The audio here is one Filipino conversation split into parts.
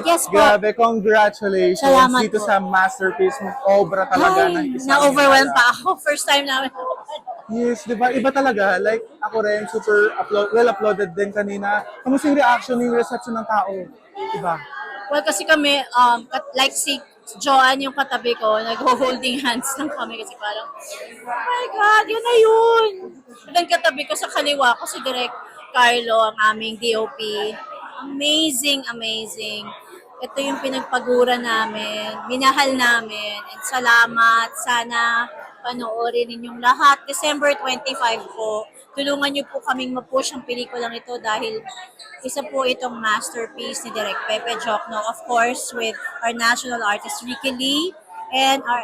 Yes po. Grabe, congratulations Salamat dito po. sa masterpiece mo. Obra talaga Ay, ng isang na-overwhelm himala. pa ako. First time namin. Yes, di ba? Iba talaga. Like, ako rin, super well-uploaded din kanina. Kamusta yung reaction, yung reception ng tao? Diba? Well, kasi kami, like si Joanne yung katabi ko, nag-holding hands lang kami kasi parang, oh my God, yun na yun. And then katabi ko sa kaliwa ko si Direk Carlo, ang aming DOP. Amazing, amazing. Ito yung pinagpagura namin, minahal namin, and salamat. Sana panoorin ninyong lahat. December 25 po. Tulungan niyo po kaming ma-push ang pelikulang ito dahil isa po itong masterpiece ni Direk Pepe Jocno. Of course, with our national artist Ricky Lee and our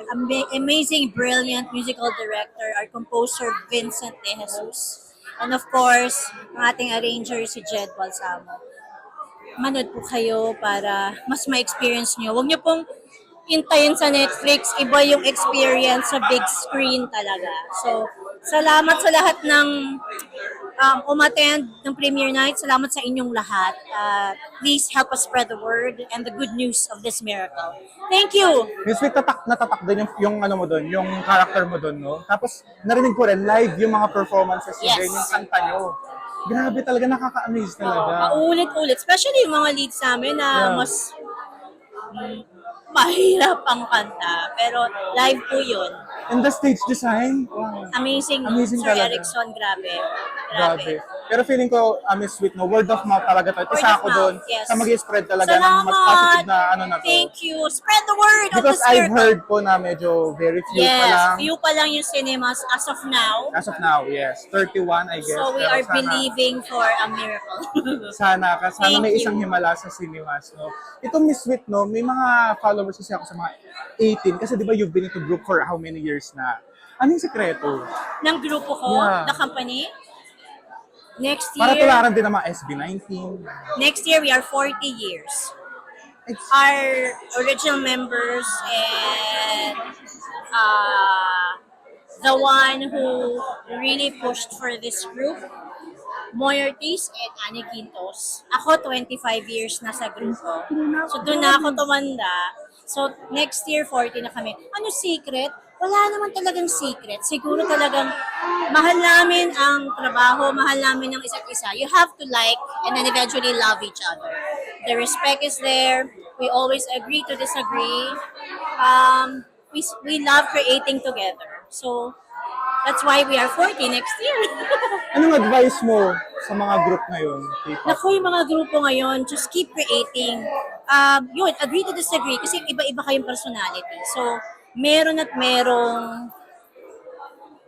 amazing, brilliant musical director, our composer Vincent De Jesus. And of course, ang ating arranger si Jed Balsamo. Manood po kayo para mas ma-experience nyo. Huwag nyo pong hintayin sa Netflix. Iba yung experience sa big screen talaga. So, salamat sa lahat ng umattend ng premiere night. Salamat sa inyong lahat. Please help us spread the word and the good news of this miracle. Thank you! Miss Vic, natatak din yung ano mo doon, yung character mo doon, no? Tapos, narinig ko rin, live yung mga performances Yes. din, yung kanta nyo. Grabe talaga, nakaka-amaze talaga. Paulit-ulit. Especially yung mga leads namin na Yeah. mas mahirap ang kanta. Pero live po yun. And the stage design, wow. Amazing, Amazing Sir talaga. Erickson, grabe. Grabe. Pero feeling ko, Miss Sweet, no, word of mouth talaga to. Word Isa of ako mouth, doon yes. sa mag-spread talaga ng Salamat! mas positive na ano na to. Thank you. Spread the word of Because this I've miracle. heard po na medyo very few pa Yes, lang. few pa lang yung cinemas as of now. As of now, yes. 31, I guess. So we Pero are sana- believing for a miracle. Sana Thank may you. isang himala sa cinemas, no? Itong Miss Sweet, no, may mga followers kasi ako sa mga 18. Kasi di ba you've been into group for how many years na? Ano yung sekreto? Ng grupo ko, Yeah. the company. Next Para year, tularan din ng mga SB19. next year we are 40 years. It's, Our original members and the one who really pushed for this group, Moy Ortiz and Annie Quintos. Ako, 25 years na sa grupo. So, doon na ako tumanda. So, next year, 40 na kami. Ano secret? Wala naman talagang secret. Siguro talagang mahal namin ang trabaho, mahal namin ang isa't isa. You have to like and then eventually love each other. The respect is there. We always agree to disagree. We love creating together. So, that's why we are 40 next year. anong advice mo sa mga group ngayon? K-pop? Naku, yung mga grupo ngayon, just keep creating. Yun, agree to disagree kasi iba-iba kayong personality. So, meron at merong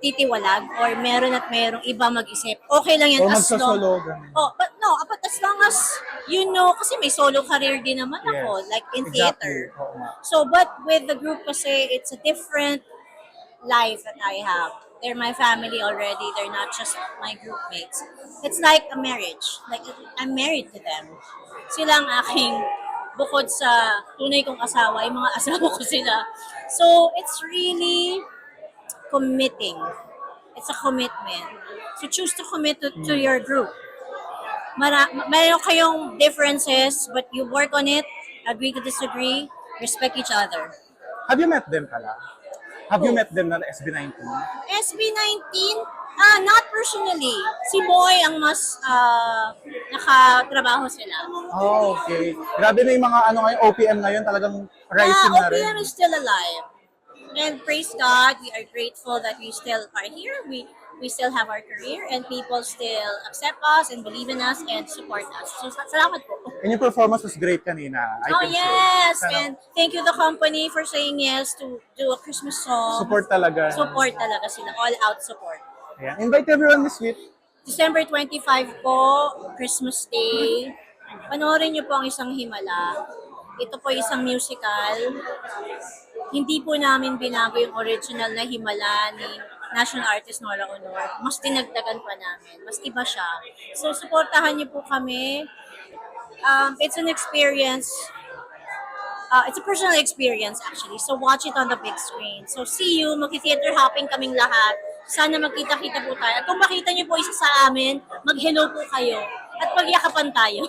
titiwalag or meron at merong iba mag-isip. Okay lang yan Or as long... magsasolo, ganun. Oh, but as long as you know, kasi may solo career din naman ako, Yes. like in Exactly. theater. Oo nga. So, but with the group kasi, it's a different life that I have. They're my family already. They're not just my group mates. It's like a marriage. Like, I'm married to them. Sila ang aking, bukod sa tunay kong asawa, yung mga asawa ko sila. So, it's really committing. It's a commitment. So, choose to commit to your group. Mayroon kayong differences, but you work on it, agree to disagree, respect each other. Have you met them pala? Have you Who? met them na SB19? SB19, not personally. Si Boy ang mas nakatrabaho sila. Oh, okay. Grabe na yung mga ano ngayon, OPM ngayon, talagang rising na rin. OPM is still alive. And praise God, we are grateful that we still are here. We still have our career and people still accept us and believe in us and support us. So, salamat po. And your performance was great kanina. I Oh can yes, say. Sana- and thank you the company for saying yes to do a Christmas song. Support talaga. Support talaga sila, all out support. Ayan. Invite everyone, Miss Sweet. December 25 po, Christmas Day. Panoorin niyo po ang Isang Himala. Ito po isang musical. Hindi po namin binago yung original na Himala ni national artist Nora Honor. Mas dinagdagan pa namin. Mas iba siya. So, supportahan niyo po kami. It's an experience. It's a personal experience actually. So, watch it on the big screen. So, see you. Mag-theater hopping kaming lahat. Sana magkita-kita po tayo. At kung makita niyo po isa sa amin, mag-hello po kayo. At magyakapan tayo.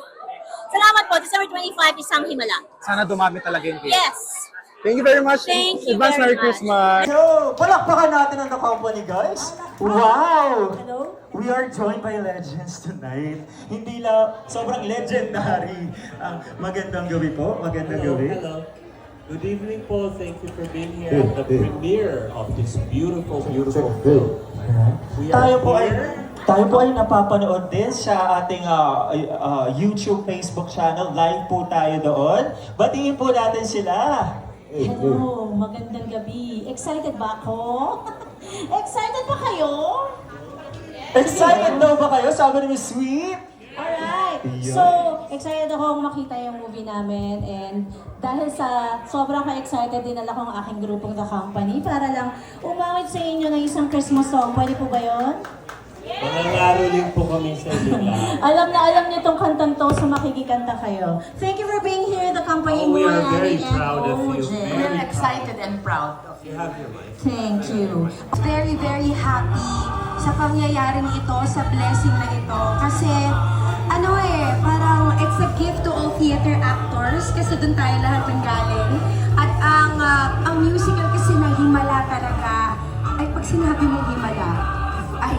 Salamat po, December 25, isang himala. Sana dumami talaga yung cake. Yes! Thank you very much. Thank you Advance very Merry much. Christmas. So, palakpakan natin ang The Company, guys. Wow! Hello? We are joined by legends tonight. Hindi lang, sobrang legendary. Magandang gabi po. Magandang Hello, gabi. hello. Good evening po. Thank you for being here at the premiere of this beautiful, beautiful film. We Tayo are po here. ay napapanood din sa ating YouTube, Facebook channel. Live po tayo doon. Batiin po natin sila. Hello, magandang gabi. Excited ba ako? Excited ba kayo? Excited daw ba kayo? Sabi ni Miss Sweet. Alright. Iyon. So, excited akong makita yung movie namin and dahil sa sobrang ka-excited, dinala ko ang aking grupong The Company para lang umawit sa inyo ng isang Christmas song. Pwede po ba yun? Mananaro din po kami sa inyo lahat. Alam niyo tong kantang to, so makikikanta kayo. Thank you for being here, The Company. Oh, we are Moy, very Annie, and proud of you. OJ. Very Excited and proud of You have your mic. Thank you. Very, very happy sa pangyayaring ito, sa blessing na ito. Kasi, parang it's a gift to all theater actors kasi doon tayo lahat ng galing. At ang musical kasi na himala talaga, ay pag sinabi mong himala, ay,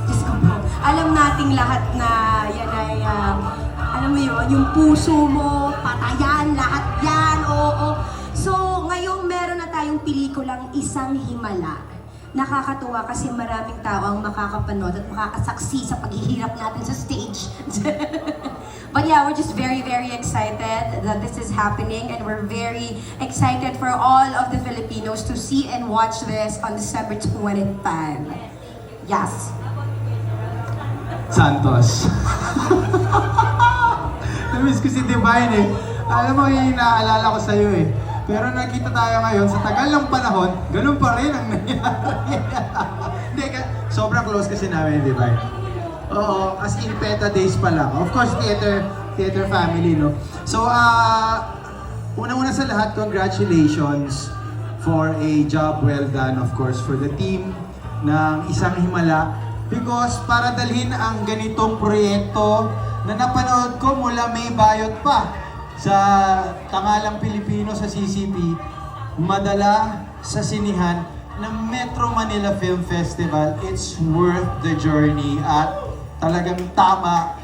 Diyos ko po, alam nating lahat na yan ay, alam mo yun, yung puso mo, patayan, lahat yan, oo. So, ngayong meron na tayong pelikulang Isang Himala. Nakakatuwa kasi maraming tao ang makakapanood at makakasaksi sa paghihirap natin sa stage. But yeah, we're just very, very excited that this is happening and we're very excited for all of the Filipinos to see and watch this on December 25. Yes. Santos. Namiss ko si Divine eh. Alam mo, yung naaalala ko sa'yo eh. Pero nakita tayo ngayon, sa tagal ng panahon, ganun pa rin ang nangyari. Hindi, sobrang close kasi namin, Divine. Oo, as in Peta days pa lang. Of course, theater family, no? So, unang-una sa lahat, congratulations for a job well done, of course, for the team ng Isang Himala. Because para dalhin ang ganitong proyekto na napanood ko mula May Bayot pa sa Tangalang Pilipino sa CCP, madala sa sinihan ng Metro Manila Film Festival, it's worth the journey at talagang tama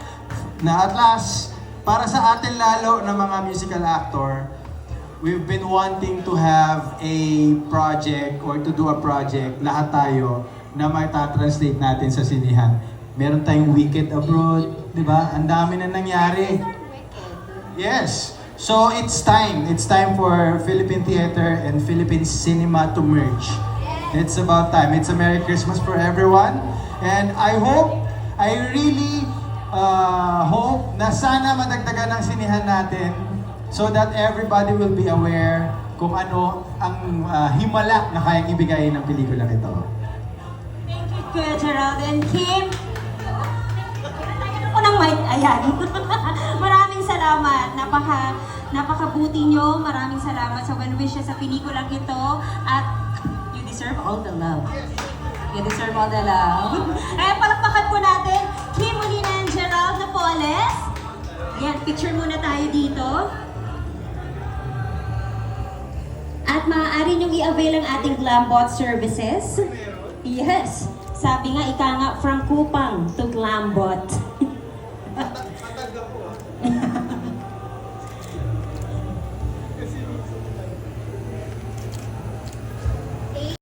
na at last, para sa atin lalo na mga musical actor, we've been wanting to have a project or to do a project, lahat tayo, na may translate natin sa sinihan. Meron tayong Wicked abroad, di ba? Ang dami na nangyari. Yes. So it's time. It's time for Philippine theater and Philippine cinema to merge. It's about time. It's a Merry Christmas for everyone. And I really hope na sana madagdagan ng sinihan natin so that everybody will be aware kung ano ang himala na kayang ibigay ng pelikulang ito. Kuya Gerald and Kim. Ako ng mic, ayan. Maraming salamat. Napakabuti nyo. Maraming salamat sa well wishes sa pelikulang ito. At you deserve all the love. You deserve all the love. Kaya palakpakan po natin, Kim Molina and Gerald Napoles. Yan, picture muna tayo dito. At maaari niyong i-avail ang ating Glambot services. Yes. Sabi nga, ika nga, from Kupang to Glambot.